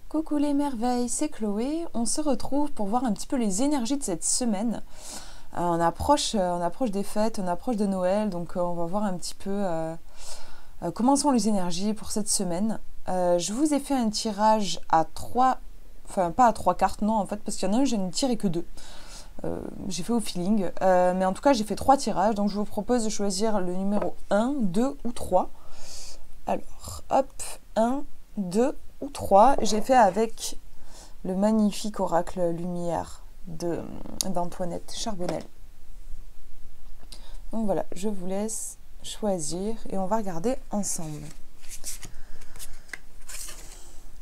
Coucou les merveilles, c'est Chloé. On se retrouve pour voir un petit peu les énergies de cette semaine. On approche des fêtes, on approche de Noël, donc on va voir un petit peu comment sont les énergies pour cette semaine. Je vous ai fait un tirage à 3, enfin pas à 3 cartes, non en fait, parce qu'il y en a un, je n'ai tiré que 2. J'ai fait au feeling, mais en tout cas j'ai fait 3 tirages, donc je vous propose de choisir le numéro 1, 2 ou 3. Alors, hop, 1, 2 ou 3. J'ai fait avec le magnifique oracle lumière d'Antoinette Charbonnel. Donc voilà, je vous laisse choisir et on va regarder ensemble.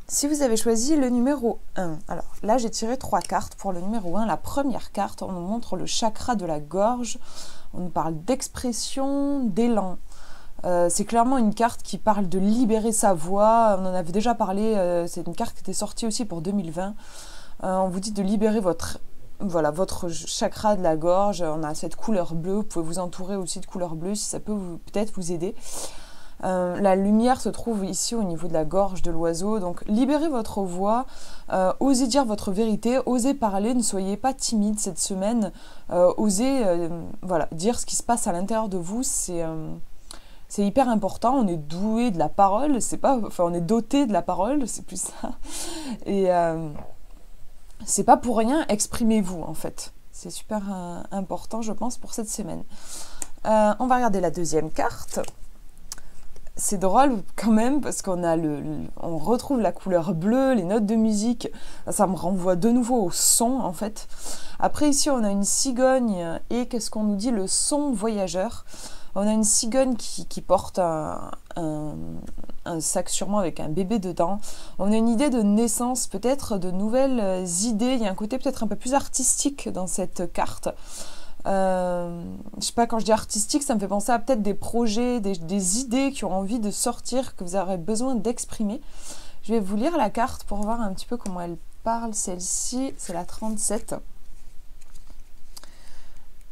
Si vous avez choisi le numéro 1, alors là j'ai tiré 3 cartes pour le numéro 1. La première carte, on nous montre le chakra de la gorge, on nous parle d'expression, d'élan. C'est clairement une carte qui parle de libérer sa voix. On en avait déjà parlé, c'est une carte qui était sortie aussi pour 2020. On vous dit de libérer votre chakra de la gorge. On a cette couleur bleue, vous pouvez vous entourer aussi de couleur bleue si ça peut peut-être vous aider. La lumière se trouve ici au niveau de la gorge de l'oiseau, donc libérez votre voix, osez dire votre vérité, osez parler, ne soyez pas timide cette semaine, osez dire ce qui se passe à l'intérieur de vous, c'est hyper important. On est doué de la parole, on est doté de la parole, c'est plus ça, et c'est pas pour rien, exprimez-vous en fait, c'est super important je pense pour cette semaine. On va regarder la deuxième carte. C'est drôle quand même parce on retrouve la couleur bleue, les notes de musique, ça me renvoie de nouveau au son en fait. Après ici on a une cigogne et qu'est-ce qu'on nous dit, le son voyageur. On a une cigogne qui porte un sac sûrement avec un bébé dedans. On a une idée de naissance, peut-être de nouvelles idées, il y a un côté peut-être un peu plus artistique dans cette carte. Je sais pas, quand je dis artistique, ça me fait penser à peut-être des projets, des idées qui ont envie de sortir, que vous aurez besoin d'exprimer. Je vais vous lire la carte pour voir un petit peu comment elle parle. Celle-ci, c'est la 37.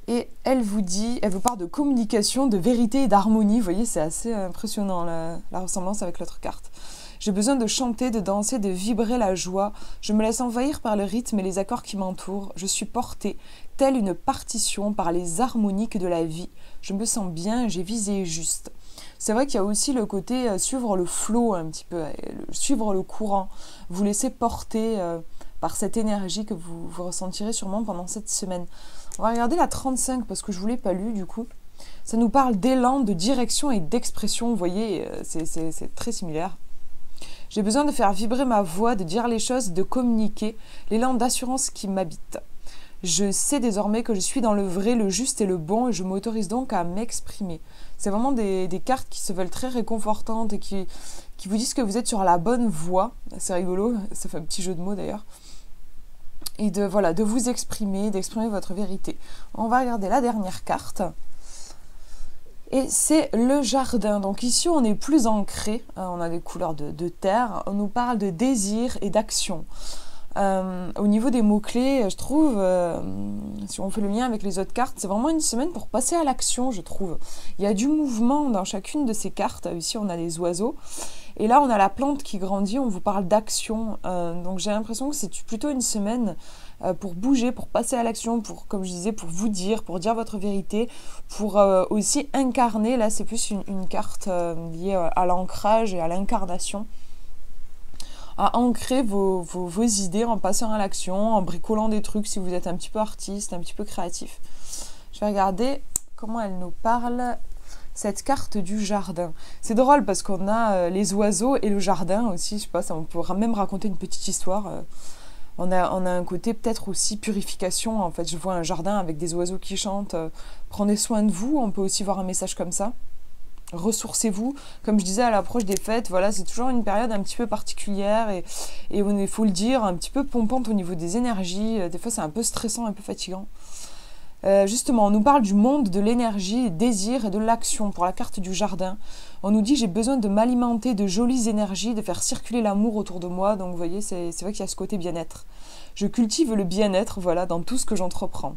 Et elle vous parle de communication, de vérité et d'harmonie. Vous voyez, c'est assez impressionnant la ressemblance avec l'autre carte. J'ai besoin de chanter, de danser, de vibrer la joie. Je me laisse envahir par le rythme et les accords qui m'entourent. Je suis portée, telle une partition, par les harmoniques de la vie. Je me sens bien, j'ai visé juste. C'est vrai qu'il y a aussi le côté suivre le flow un petit peu, suivre le courant. Vous laisser porter par cette énergie que vous ressentirez sûrement pendant cette semaine. On va regarder la 35 parce que je ne vous l'ai pas lu du coup. Ça nous parle d'élan, de direction et d'expression. Vous voyez, c'est très similaire. J'ai besoin de faire vibrer ma voix, de dire les choses, de communiquer, l'élan d'assurance qui m'habite. Je sais désormais que je suis dans le vrai, le juste et le bon et je m'autorise donc à m'exprimer. C'est vraiment des cartes qui se veulent très réconfortantes et qui vous disent que vous êtes sur la bonne voie. C'est rigolo, ça fait un petit jeu de mots d'ailleurs. Et de vous exprimer, d'exprimer votre vérité. On va regarder la dernière carte. Et c'est le jardin. Donc ici, on est plus ancré. On a des couleurs de terre. On nous parle de désir et d'action. Au niveau des mots-clés, je trouve, si on fait le lien avec les autres cartes, c'est vraiment une semaine pour passer à l'action, je trouve. Il y a du mouvement dans chacune de ces cartes. Ici, on a les oiseaux. Et là, on a la plante qui grandit. On vous parle d'action. Donc j'ai l'impression que c'est plutôt une semaine pour bouger, pour passer à l'action, pour, comme je disais, pour vous dire, pour dire votre vérité, pour aussi incarner. Là, c'est plus une carte liée à l'ancrage et à l'incarnation. À ancrer vos idées en passant à l'action, en bricolant des trucs si vous êtes un petit peu artiste, un petit peu créatif. Je vais regarder comment elle nous parle, cette carte du jardin. C'est drôle parce qu'on a les oiseaux et le jardin aussi, je sais pas, on pourra même raconter une petite histoire. On a un côté peut-être aussi purification, en fait. Je vois un jardin avec des oiseaux qui chantent. Prenez soin de vous, on peut aussi voir un message comme ça. Ressourcez-vous, comme je disais à l'approche des fêtes, voilà, c'est toujours une période un petit peu particulière et il faut le dire, un petit peu pompante au niveau des énergies, des fois c'est un peu stressant, un peu fatigant. Justement, on nous parle du monde, de l'énergie, des désirs et de l'action pour la carte du jardin. On nous dit j'ai besoin de m'alimenter de jolies énergies, de faire circuler l'amour autour de moi, donc vous voyez, c'est vrai qu'il y a ce côté bien-être. Je cultive le bien-être, voilà, dans tout ce que j'entreprends.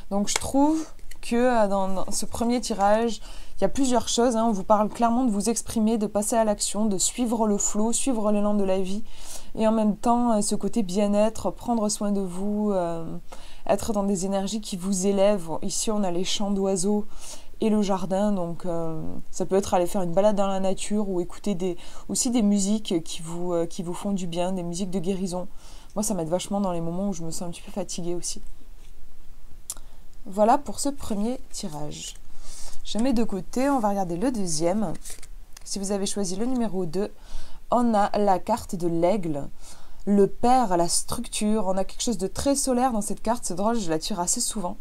Donc je trouve que dans ce premier tirage, il y a plusieurs choses. On vous parle clairement de vous exprimer, de passer à l'action, de suivre le flot, suivre l'élan de la vie. Et en même temps, ce côté bien-être, prendre soin de vous, être dans des énergies qui vous élèvent. Ici, on a les chants d'oiseaux et le jardin. Donc, ça peut être aller faire une balade dans la nature ou écouter aussi des musiques qui vous font du bien, des musiques de guérison. Moi, ça m'aide vachement dans les moments où je me sens un petit peu fatiguée aussi. Voilà pour ce premier tirage. Je mets de côté, on va regarder le deuxième. Si vous avez choisi le numéro 2, on a la carte de l'aigle, le père, la structure. On a quelque chose de très solaire dans cette carte, c'est drôle, je la tire assez souvent.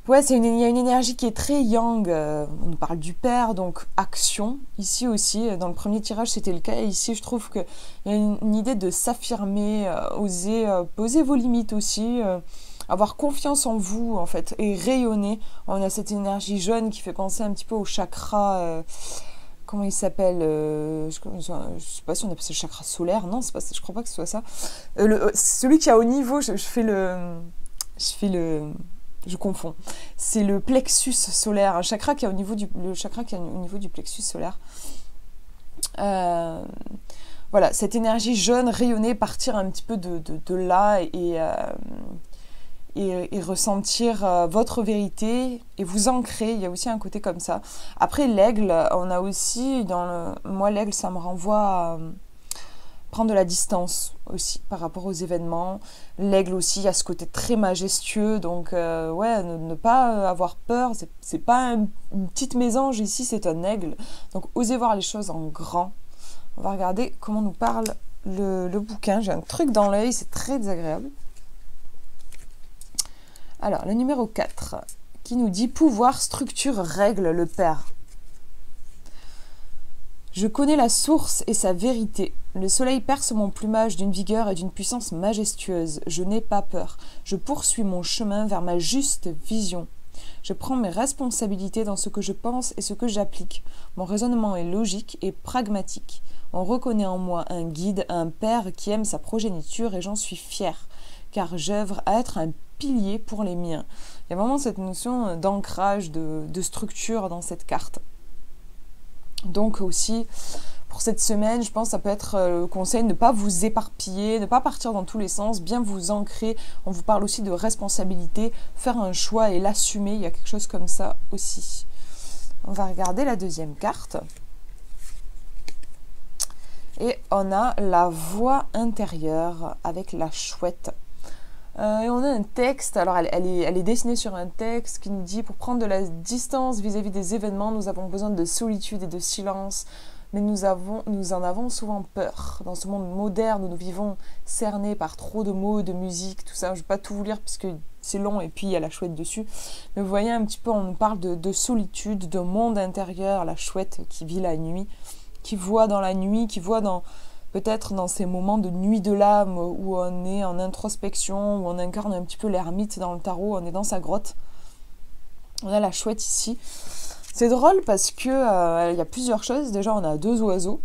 Ouais, il y a une énergie qui est très yang, on nous parle du père, donc action. Ici aussi, dans le premier tirage, c'était le cas. Et ici, je trouve qu'il y a une idée de s'affirmer, oser poser vos limites aussi, avoir confiance en vous, en fait, et rayonner. On a cette énergie jaune qui fait penser un petit peu au chakra, comment il s'appelle, je ne sais pas si on appelle ça le chakra solaire, non, c'est pas, je crois pas que ce soit ça. Celui qui a au niveau, je confonds. C'est le plexus solaire, un chakra qui est au niveau du plexus solaire. Voilà, cette énergie jaune, rayonner, partir un petit peu de là et ressentir votre vérité et vous ancrer. Il y a aussi un côté comme ça. Après, l'aigle, on a aussi, moi, l'aigle, ça me renvoie à prendre de la distance aussi par rapport aux événements. L'aigle aussi, il y a ce côté très majestueux, donc ouais, ne pas avoir peur, c'est pas une petite mésange ici, c'est un aigle, donc osez voir les choses en grand. On va regarder comment nous parle le bouquin. J'ai un truc dans l'œil, c'est très désagréable. Alors, le numéro 4, qui nous dit « Pouvoir, structure, règle, le père ». Je connais la source et sa vérité. Le soleil perce mon plumage d'une vigueur et d'une puissance majestueuse. Je n'ai pas peur. Je poursuis mon chemin vers ma juste vision. Je prends mes responsabilités dans ce que je pense et ce que j'applique. Mon raisonnement est logique et pragmatique. On reconnaît en moi un guide, un père qui aime sa progéniture et j'en suis fière, car j'œuvre à être un pilier pour les miens. Il y a vraiment cette notion d'ancrage, de structure dans cette carte. Donc aussi, pour cette semaine, je pense que ça peut être le conseil de ne pas vous éparpiller, ne pas partir dans tous les sens, bien vous ancrer. On vous parle aussi de responsabilité, faire un choix et l'assumer, il y a quelque chose comme ça aussi. On va regarder la deuxième carte. Et on a la voix intérieure avec la chouette. Et on a un texte, alors elle est dessinée sur un texte qui nous dit « Pour prendre de la distance vis-à-vis des événements, nous avons besoin de solitude et de silence, mais nous en avons souvent peur. Dans ce monde moderne où nous vivons cernés par trop de mots, de musique, tout ça, je ne vais pas tout vous lire puisque c'est long et puis il y a la chouette dessus. Mais vous voyez un petit peu, on nous parle de solitude, de monde intérieur, la chouette qui vit la nuit, qui voit dans la nuit, qui voit peut-être dans ces moments de nuit de l'âme où on est en introspection, où on incarne un petit peu l'ermite dans le tarot, on est dans sa grotte. On a la chouette ici. C'est drôle parce que y a plusieurs choses. Déjà, on a 2 oiseaux.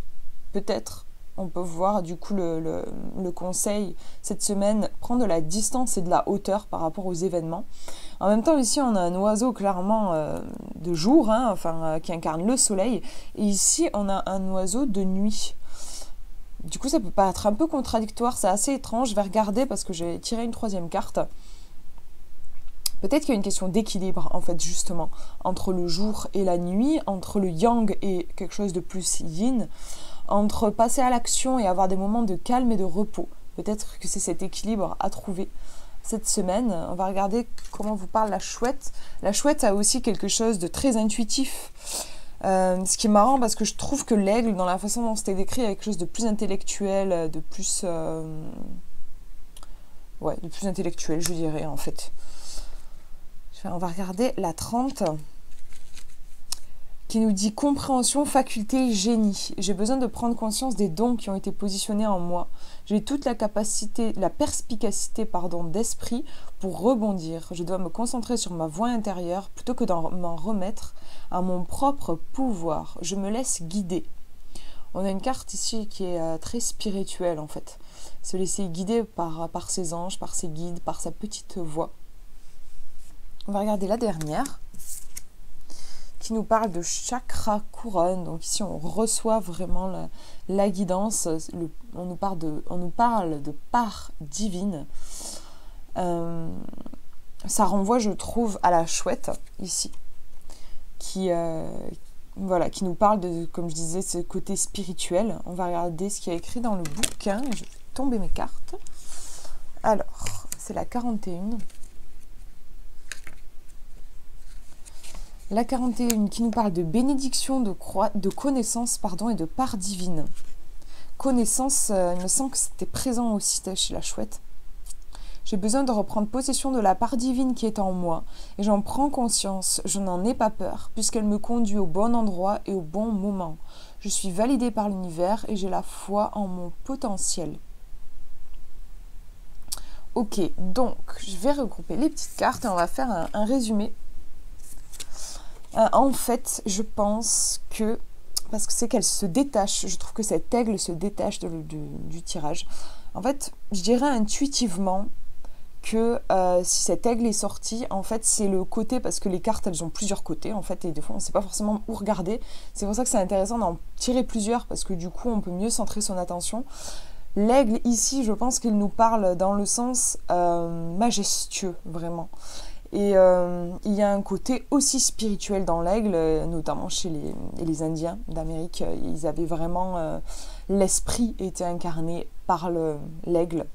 Peut-être, on peut voir du coup le conseil cette semaine, prendre de la distance et de la hauteur par rapport aux événements. En même temps, ici, on a un oiseau clairement de jour, qui incarne le soleil. Et ici, on a un oiseau de nuit. Du coup, ça peut paraître un peu contradictoire, c'est assez étrange. Je vais regarder parce que j'ai tiré une 3e carte. Peut-être qu'il y a une question d'équilibre, en fait, justement, entre le jour et la nuit, entre le yang et quelque chose de plus yin, entre passer à l'action et avoir des moments de calme et de repos. Peut-être que c'est cet équilibre à trouver cette semaine. On va regarder comment vous parle la chouette. La chouette a aussi quelque chose de très intuitif. Ce qui est marrant parce que je trouve que l'aigle, dans la façon dont c'était décrit, a quelque chose de plus intellectuel, de plus intellectuel, je dirais, en fait. On va regarder la 30 qui nous dit compréhension, faculté, génie. J'ai besoin de prendre conscience des dons qui ont été positionnés en moi. J'ai toute la perspicacité d'esprit pour rebondir. Je dois me concentrer sur ma voix intérieure plutôt que m'en remettre à mon propre pouvoir. Je me laisse guider. On a une carte ici qui est très spirituelle en fait. Se laisser guider par ses anges, par ses guides, par sa petite voix. On va regarder la dernière, qui nous parle de chakra couronne. Donc ici, on reçoit vraiment la guidance. On nous parle de part divine. Ça renvoie, je trouve, à la chouette, ici, qui nous parle de, comme je disais, ce côté spirituel. On va regarder ce qu'il y a écrit dans le bouquin. Je vais tomber mes cartes. Alors, c'est la 41. La 41 qui nous parle de bénédiction, de connaissance, et de part divine. Connaissance, il me semble que c'était présent aussi chez la chouette. J'ai besoin de reprendre possession de la part divine qui est en moi, et j'en prends conscience, je n'en ai pas peur, puisqu'elle me conduit au bon endroit et au bon moment. Je suis validée par l'univers et j'ai la foi en mon potentiel. Ok, donc je vais regrouper les petites cartes et on va faire un résumé. En fait, je pense que, parce que c'est qu'elle se détache, je trouve que cet aigle se détache du tirage. En fait, je dirais intuitivement que si cet aigle est sorti, en fait, c'est le côté, parce que les cartes, elles ont plusieurs côtés, en fait, et des fois, on ne sait pas forcément où regarder. C'est pour ça que c'est intéressant d'en tirer plusieurs, parce que du coup, on peut mieux centrer son attention. L'aigle, ici, je pense qu'il nous parle dans le sens majestueux, vraiment. Et il y a un côté aussi spirituel dans l'aigle, notamment chez les Indiens d'Amérique. Ils avaient vraiment... l'esprit était incarné par l'aigle.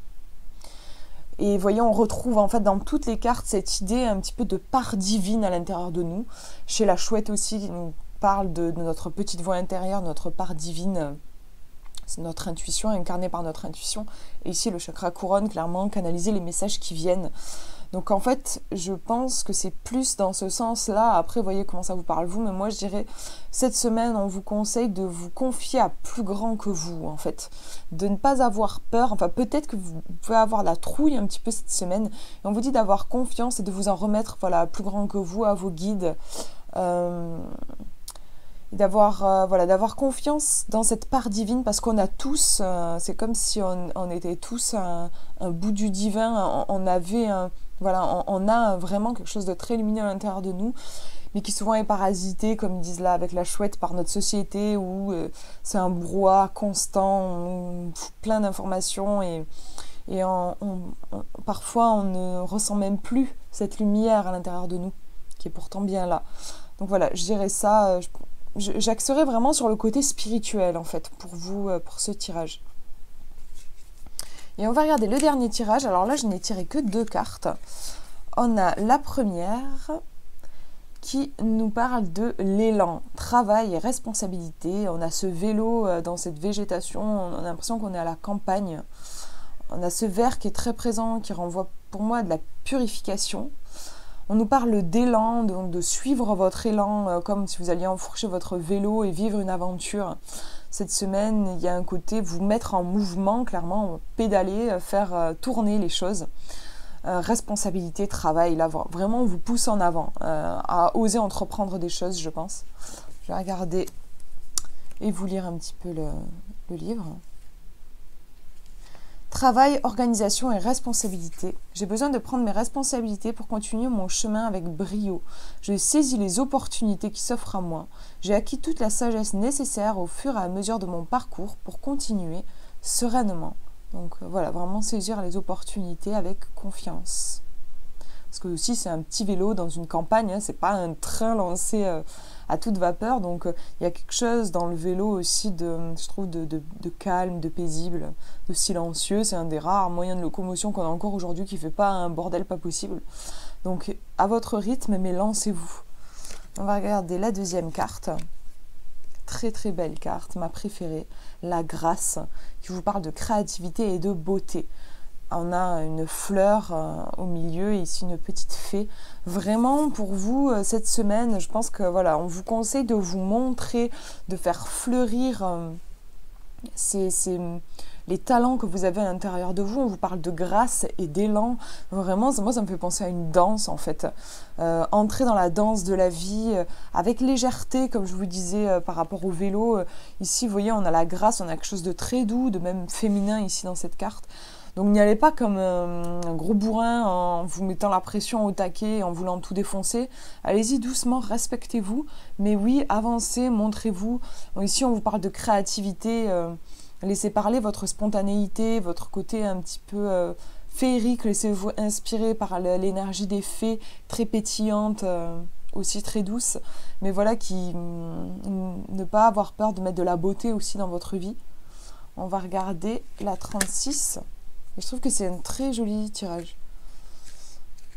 Et voyez, on retrouve en fait dans toutes les cartes cette idée un petit peu de part divine à l'intérieur de nous. Chez la chouette aussi, qui nous parle de notre petite voix intérieure, notre part divine. C'est notre intuition, incarnée par notre intuition. Et ici, le chakra couronne, clairement, canaliser les messages qui viennent. Donc en fait, je pense que c'est plus dans ce sens-là. Après, voyez comment ça vous parle vous, mais moi je dirais, cette semaine, on vous conseille de vous confier à plus grand que vous, en fait. De ne pas avoir peur, enfin peut-être que vous pouvez avoir la trouille un petit peu cette semaine, et on vous dit d'avoir confiance et de vous en remettre, voilà, à plus grand que vous, à vos guides. D'avoir confiance dans cette part divine, parce qu'on a tous, c'est comme si on était tous un bout du divin, on a vraiment quelque chose de très lumineux à l'intérieur de nous, mais qui souvent est parasité, comme ils disent là avec la chouette, par notre société, où c'est un brouhaha constant, plein d'informations, et parfois on ne ressent même plus cette lumière à l'intérieur de nous, qui est pourtant bien là. Donc voilà, je dirais ça... J'axerai vraiment sur le côté spirituel, en fait, pour vous, pour ce tirage. Et on va regarder le dernier tirage. Alors là, je n'ai tiré que 2 cartes. On a la première qui nous parle de l'élan, travail et responsabilité. On a ce vélo dans cette végétation, on a l'impression qu'on est à la campagne. On a ce vert qui est très présent, qui renvoie pour moi à de la purification. On nous parle d'élan, de suivre votre élan, comme si vous alliez enfourcher votre vélo et vivre une aventure. Cette semaine, il y a un côté vous mettre en mouvement, clairement, pédaler, faire tourner les choses. Responsabilité, travail, là, vraiment, on vous pousse en avant, à oser entreprendre des choses, je pense. Je vais regarder et vous lire un petit peu le livre. Travail, organisation et responsabilité. J'ai besoin de prendre mes responsabilités pour continuer mon chemin avec brio. Je saisis les opportunités qui s'offrent à moi. J'ai acquis toute la sagesse nécessaire au fur et à mesure de mon parcours pour continuer sereinement. Donc voilà, vraiment saisir les opportunités avec confiance. Parce que aussi c'est un petit vélo dans une campagne, c'est pas un train lancé à toute vapeur. Donc il y a quelque chose dans le vélo aussi je trouve de calme, de paisible, de silencieux. C'est un des rares moyens de locomotion qu'on a encore aujourd'hui qui fait pas un bordel pas possible. Donc à votre rythme, mais lancez-vous. On va regarder la deuxième carte. Très très belle carte, ma préférée, la grâce, qui vous parle de créativité et de beauté. On a une fleur au milieu et ici une petite fée. Vraiment pour vous cette semaine, je pense que voilà, on vous conseille de vous montrer, de faire fleurir les talents que vous avez à l'intérieur de vous. On vous parle de grâce et d'élan. Vraiment, moi ça me fait penser à une danse en fait. Entrer dans la danse de la vie avec légèreté, comme je vous disais par rapport au vélo. Ici, vous voyez, on a la grâce, on a quelque chose de très doux, de même féminin ici dans cette carte. Donc n'y allez pas comme un gros bourrin en vous mettant la pression au taquet, en voulant tout défoncer. Allez-y doucement, respectez-vous. Mais oui, avancez, montrez-vous. Bon, ici, on vous parle de créativité. Laissez parler votre spontanéité, votre côté un petit peu féerique. Laissez-vous inspirer par l'énergie des fées, très pétillante, aussi très douce. Mais voilà, ne pas avoir peur de mettre de la beauté aussi dans votre vie. On va regarder la 36. Et je trouve que c'est un très joli tirage.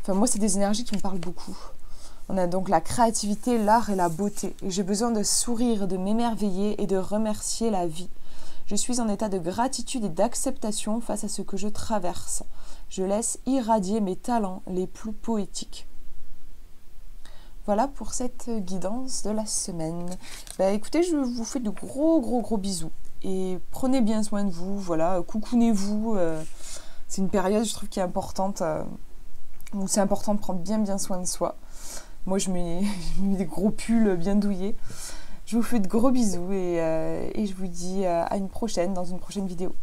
Enfin, moi, c'est des énergies qui me parlent beaucoup. On a donc la créativité, l'art et la beauté. Et j'ai besoin de sourire, de m'émerveiller et de remercier la vie. Je suis en état de gratitude et d'acceptation face à ce que je traverse. Je laisse irradier mes talents les plus poétiques. Voilà pour cette guidance de la semaine. Bah, écoutez, je vous fais de gros bisous. Et prenez bien soin de vous, voilà, coucounez-vous. C'est une période, je trouve, qui est importante, où c'est important de prendre bien soin de soi. Moi, je mets des gros pulls bien douillés. Je vous fais de gros bisous et je vous dis à une prochaine, dans une prochaine vidéo.